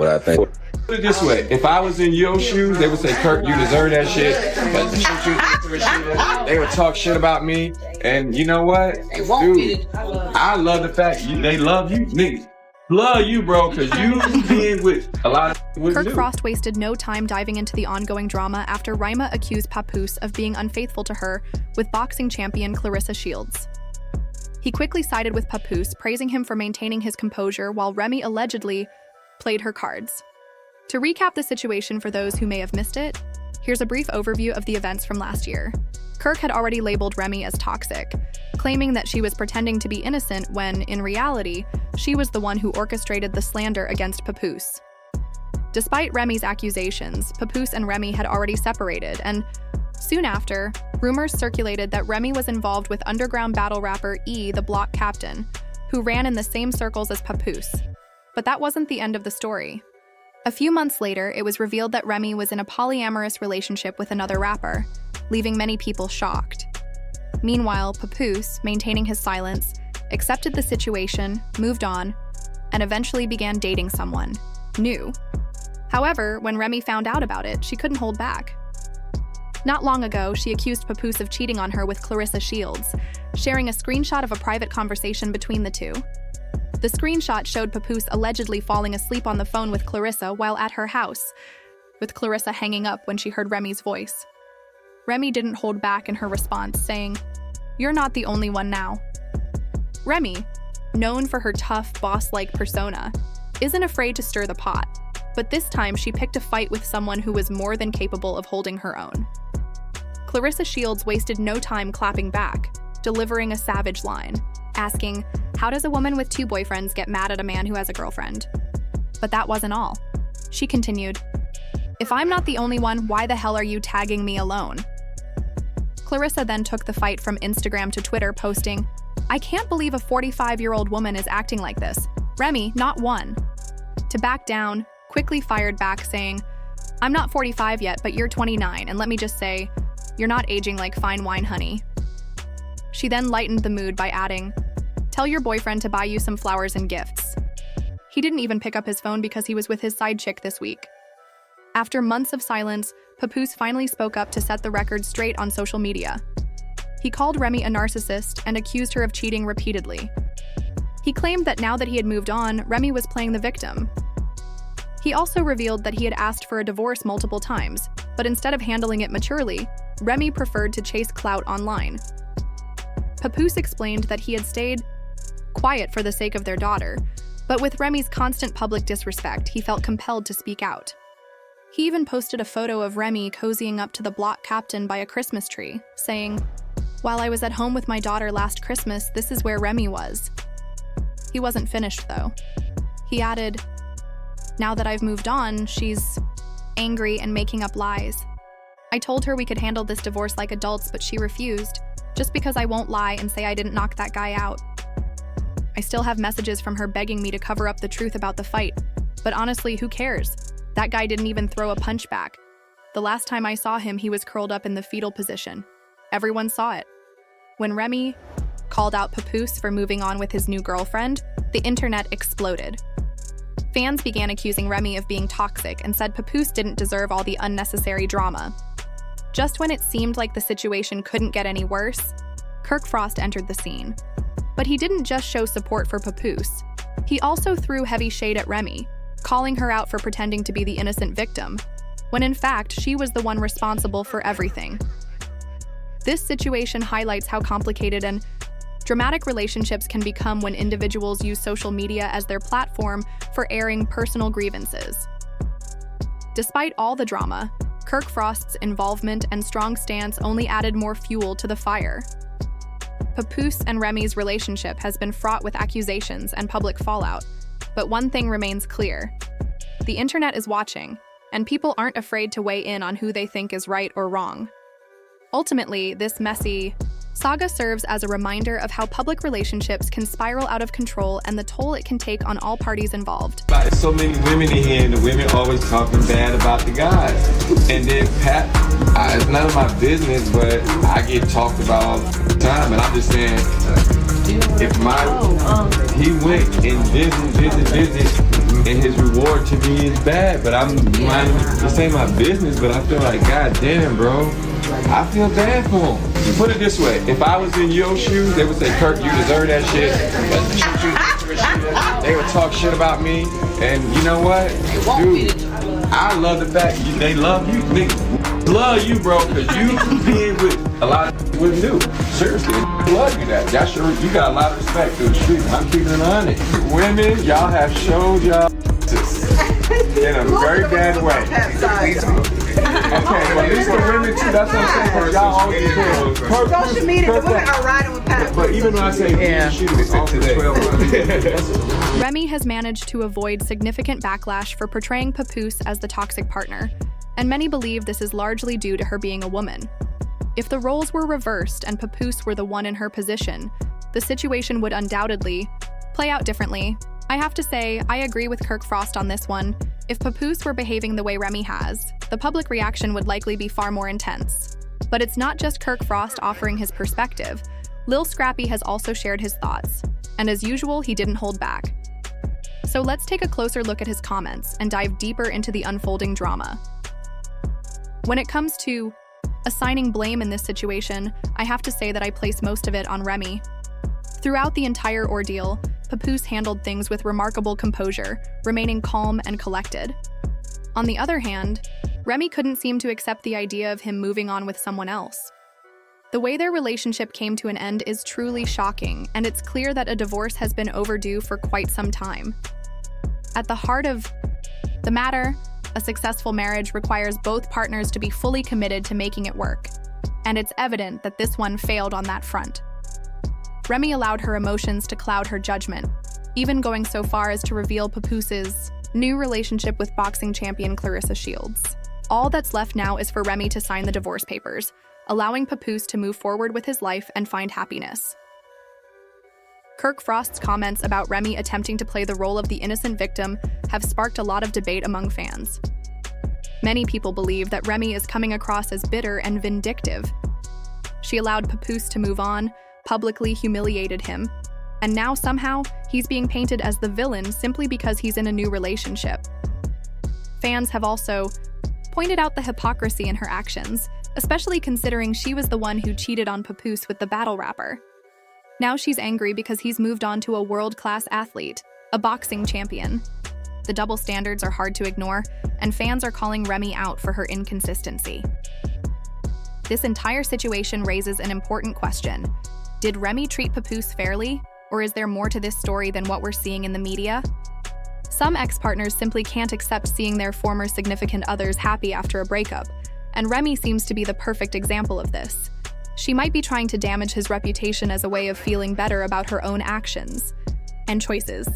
what I think. Put it this way, if I was in your shoes, they would say, Kirk, you deserve that shit. They would talk shit about me. And you know what? Dude, I love the fact they love you, niggas. Love you, bro, because you been with a lot of Kirk Frost wasted no time diving into the ongoing drama after Remy accused Papoose of being unfaithful to her with boxing champion Claressa Shields. He quickly sided with Papoose, praising him for maintaining his composure while Remy allegedly played her cards. To recap the situation for those who may have missed it, here's a brief overview of the events from last year. Kirk had already labeled Remy as toxic, claiming that she was pretending to be innocent when, in reality, she was the one who orchestrated the slander against Papoose. Despite Remy's accusations, Papoose and Remy had already separated, and soon after, rumors circulated that Remy was involved with underground battle rapper E, the Block Captain, who ran in the same circles as Papoose. But that wasn't the end of the story. A few months later, it was revealed that Remy was in a polyamorous relationship with another rapper, leaving many people shocked. Meanwhile, Papoose, maintaining his silence, accepted the situation, moved on, and eventually began dating someone new. However, when Remy found out about it, she couldn't hold back. Not long ago, she accused Papoose of cheating on her with Claressa Shields, sharing a screenshot of a private conversation between the two. The screenshot showed Papoose allegedly falling asleep on the phone with Claressa while at her house, with Claressa hanging up when she heard Remy's voice. Remy didn't hold back in her response, saying, "You're not the only one now." Remy, known for her tough, boss-like persona, isn't afraid to stir the pot, but this time she picked a fight with someone who was more than capable of holding her own. Claressa Shields wasted no time clapping back, delivering a savage line, asking, "How does a woman with 2 boyfriends get mad at a man who has a girlfriend?" But that wasn't all. She continued, "If I'm not the only one, why the hell are you tagging me alone?" Claressa then took the fight from Instagram to Twitter, posting, "I can't believe a 45-year-old woman is acting like this. Remy, not one." To back down, quickly fired back saying, "I'm not 45 yet, but you're 29, and let me just say, you're not aging like fine wine, honey." She then lightened the mood by adding, "Tell your boyfriend to buy you some flowers and gifts." He didn't even pick up his phone because he was with his side chick this week. After months of silence, Papoose finally spoke up to set the record straight on social media. He called Remy a narcissist and accused her of cheating repeatedly. He claimed that now that he had moved on, Remy was playing the victim. He also revealed that he had asked for a divorce multiple times, but instead of handling it maturely, Remy preferred to chase clout online. Papoose explained that he had stayed quiet for the sake of their daughter, but with Remy's constant public disrespect, he felt compelled to speak out. He even posted a photo of Remy cozying up to the Block Captain by a Christmas tree, saying, "While I was at home with my daughter last Christmas, this is where Remy was." He wasn't finished, though. He added, "Now that I've moved on, she's angry and making up lies. I told her we could handle this divorce like adults, but she refused, just because I won't lie and say I didn't knock that guy out. I still have messages from her begging me to cover up the truth about the fight, but honestly, who cares? That guy didn't even throw a punch back. The last time I saw him, he was curled up in the fetal position. Everyone saw it." When Remy called out Papoose for moving on with his new girlfriend, the internet exploded. Fans began accusing Remy of being toxic and said Papoose didn't deserve all the unnecessary drama. Just when it seemed like the situation couldn't get any worse, Kirk Frost entered the scene. But he didn't just show support for Papoose. He also threw heavy shade at Remy, calling her out for pretending to be the innocent victim, when in fact she was the one responsible for everything. This situation highlights how complicated and dramatic relationships can become when individuals use social media as their platform for airing personal grievances. Despite all the drama, Kirk Frost's involvement and strong stance only added more fuel to the fire. Papoose and Remy's relationship has been fraught with accusations and public fallout, but one thing remains clear. The internet is watching, and people aren't afraid to weigh in on who they think is right or wrong. Ultimately, this messy saga serves as a reminder of how public relationships can spiral out of control and the toll it can take on all parties involved. There's so many women in here, and the women always talking bad about the guys. And then it's none of my business, but I get talked about all the time, and I'm just saying, if he went and visited and his reward to me is bad. But I'm minding, this ain't my business, but I feel like, God damn, bro, I feel bad for him. Put it this way, if I was in your shoes, they would say, Kirk, you deserve that shit. They would talk shit about me, and you know what, dude, I love the fact they love you, nigga. Love you, bro, because you being with a lot of people wouldn't do. Seriously, love you that. Y'all sure you got a lot of respect to the street. I'm keeping it on it. Women, y'all have showed y'all in a very bad way. Okay, but at least the women too, that's what I'm saying, because y'all always feel. Social media, the women are riding with Papoose. But even when I say shoot it off the 12. Remy has managed to avoid significant backlash for portraying Papoose as the toxic partner, and many believe this is largely due to her being a woman. If the roles were reversed and Papoose were the one in her position, the situation would undoubtedly play out differently. I have to say, I agree with Kirk Frost on this one. If Papoose were behaving the way Remy has, the public reaction would likely be far more intense. But it's not just Kirk Frost offering his perspective. Lil Scrappy has also shared his thoughts, and as usual, he didn't hold back. So let's take a closer look at his comments and dive deeper into the unfolding drama. When it comes to assigning blame in this situation, I have to say that I place most of it on Remy. Throughout the entire ordeal, Papoose handled things with remarkable composure, remaining calm and collected. On the other hand, Remy couldn't seem to accept the idea of him moving on with someone else. The way their relationship came to an end is truly shocking, and it's clear that a divorce has been overdue for quite some time. At the heart of the matter, a successful marriage requires both partners to be fully committed to making it work, and it's evident that this one failed on that front. Remy allowed her emotions to cloud her judgment, even going so far as to reveal Papoose's new relationship with boxing champion Claressa Shields. All that's left now is for Remy to sign the divorce papers, allowing Papoose to move forward with his life and find happiness. Kirk Frost's comments about Remy attempting to play the role of the innocent victim have sparked a lot of debate among fans. Many people believe that Remy is coming across as bitter and vindictive. She allowed Papoose to move on, publicly humiliated him, and now somehow he's being painted as the villain simply because he's in a new relationship. Fans have also pointed out the hypocrisy in her actions, especially considering she was the one who cheated on Papoose with the battle rapper. Now she's angry because he's moved on to a world-class athlete, a boxing champion. The double standards are hard to ignore, and fans are calling Remy out for her inconsistency. This entire situation raises an important question. Did Remy treat Papoose fairly, or is there more to this story than what we're seeing in the media? Some ex-partners simply can't accept seeing their former significant others happy after a breakup, and Remy seems to be the perfect example of this. She might be trying to damage his reputation as a way of feeling better about her own actions and choices.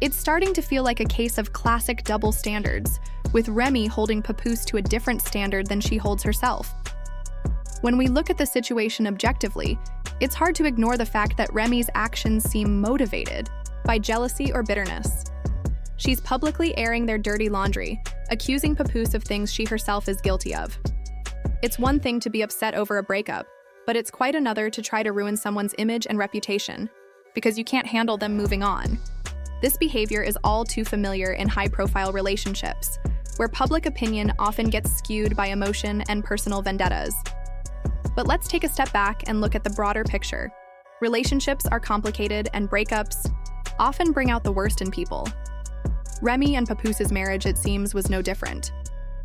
It's starting to feel like a case of classic double standards, with Remy holding Papoose to a different standard than she holds herself. When we look at the situation objectively, it's hard to ignore the fact that Remy's actions seem motivated by jealousy or bitterness. She's publicly airing their dirty laundry, accusing Papoose of things she herself is guilty of. It's one thing to be upset over a breakup, but it's quite another to try to ruin someone's image and reputation, because you can't handle them moving on. This behavior is all too familiar in high-profile relationships, where public opinion often gets skewed by emotion and personal vendettas. But let's take a step back and look at the broader picture. Relationships are complicated, and breakups often bring out the worst in people. Remy and Papoose's marriage, it seems, was no different.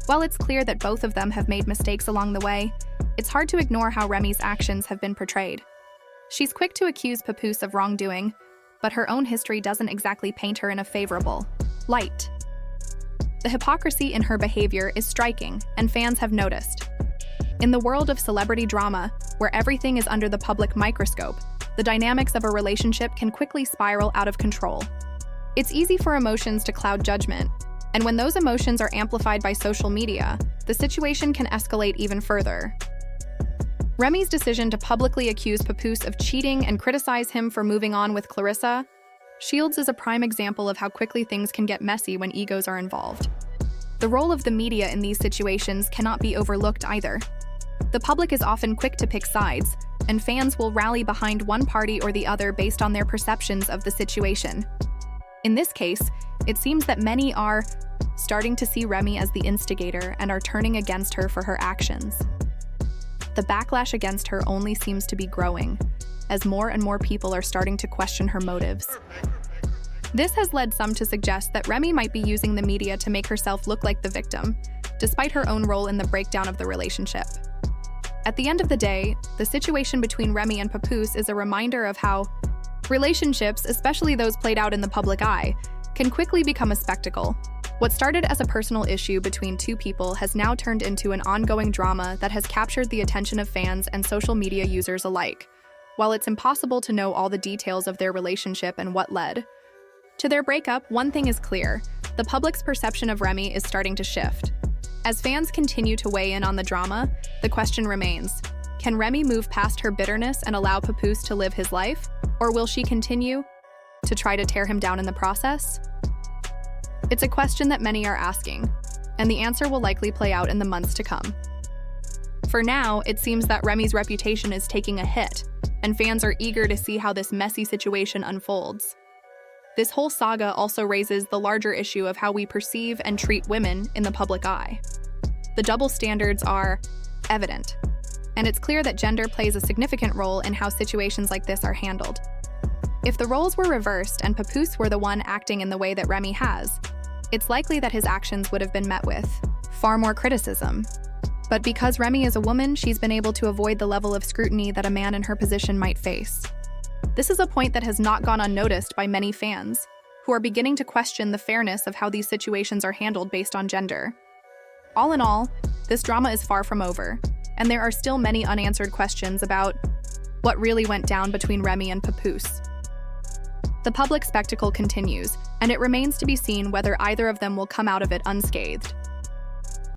While it's clear that both of them have made mistakes along the way, it's hard to ignore how Remy's actions have been portrayed. She's quick to accuse Papoose of wrongdoing, but her own history doesn't exactly paint her in a favorable light. The hypocrisy in her behavior is striking, and fans have noticed. In the world of celebrity drama, where everything is under the public microscope, the dynamics of a relationship can quickly spiral out of control. It's easy for emotions to cloud judgment, and when those emotions are amplified by social media, the situation can escalate even further. Remy's decision to publicly accuse Papoose of cheating and criticize him for moving on with Claressa Shields is a prime example of how quickly things can get messy when egos are involved. The role of the media in these situations cannot be overlooked either. The public is often quick to pick sides, and fans will rally behind one party or the other based on their perceptions of the situation. In this case, it seems that many are starting to see Remy as the instigator and are turning against her for her actions. The backlash against her only seems to be growing, as more and more people are starting to question her motives. This has led some to suggest that Remy might be using the media to make herself look like the victim, despite her own role in the breakdown of the relationship. At the end of the day, the situation between Remy and Papoose is a reminder of how relationships, especially those played out in the public eye, can quickly become a spectacle. What started as a personal issue between two people has now turned into an ongoing drama that has captured the attention of fans and social media users alike. While it's impossible to know all the details of their relationship and what led to their breakup, one thing is clear: the public's perception of Remy is starting to shift. As fans continue to weigh in on the drama, the question remains: can Remy move past her bitterness and allow Papoose to live his life? Or will she continue to try to tear him down in the process? It's a question that many are asking, and the answer will likely play out in the months to come. For now, it seems that Remy's reputation is taking a hit, and fans are eager to see how this messy situation unfolds. This whole saga also raises the larger issue of how we perceive and treat women in the public eye. The double standards are evident, and it's clear that gender plays a significant role in how situations like this are handled. If the roles were reversed and Papoose were the one acting in the way that Remy has, it's likely that his actions would have been met with far more criticism. But because Remy is a woman, she's been able to avoid the level of scrutiny that a man in her position might face. This is a point that has not gone unnoticed by many fans, who are beginning to question the fairness of how these situations are handled based on gender. All in all, this drama is far from over, and there are still many unanswered questions about what really went down between Remy and Papoose. The public spectacle continues, and it remains to be seen whether either of them will come out of it unscathed.